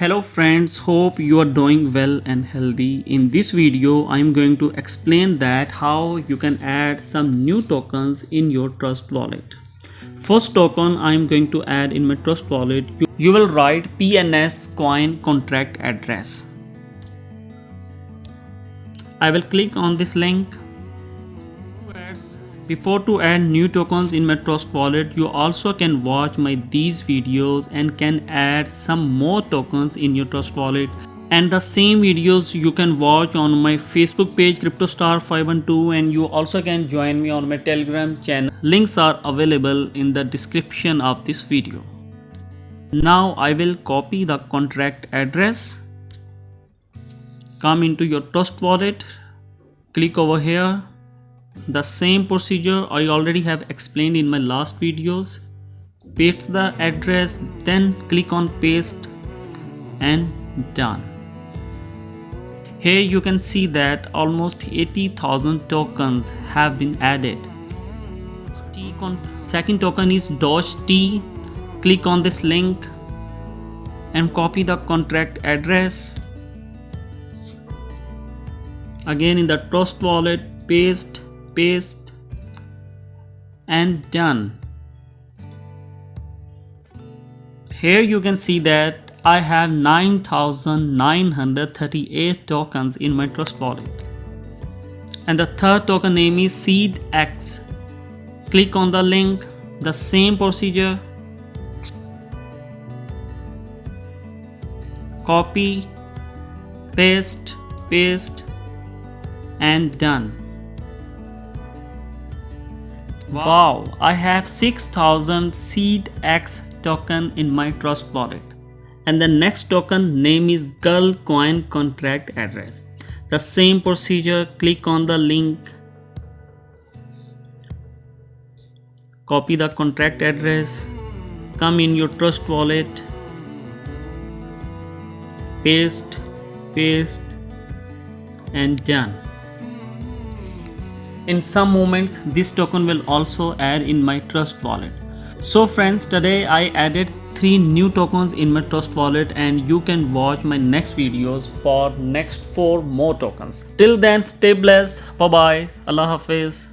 Hello friends, hope you are doing well and healthy. In this video, I am going to explain that how you can add some new tokens in your Trust Wallet. First token I am going to add in my Trust Wallet, you will write PNS coin contract address. I will click on this link. Before to add new tokens in my Trust Wallet, you also can watch these videos and can add some more tokens in your Trust Wallet. And the same videos you can watch on my Facebook page CryptoStar512, and you also can join me on my Telegram channel. Links are available in the description of this video. Now I will copy the contract address. Come into your Trust Wallet. Click over here. The same procedure I already have explained in my last videos. Paste the address, then click on paste and done. Here you can see that almost 80,000 tokens have been added. Second token is Doge.T. Click on this link and copy the contract address. Again in the Trust Wallet, paste and done. Here you can see that I have 9,938 tokens in my Trust Wallet. And the third token name is Seet-X. Click on the link, the same procedure. Copy, paste and done. Wow, I have 6,000 Seet-X token in my Trust Wallet. And the next token name is Girl Coin Contract Address. The same procedure, click on the link, copy the contract address, come in your Trust Wallet, paste and done. In some moments this token will also add in my Trust Wallet. So friends, today I added 3 new tokens in my Trust Wallet, and you can watch my next videos for next 4 more tokens. Till then, stay blessed. Bye bye. Allah Hafiz.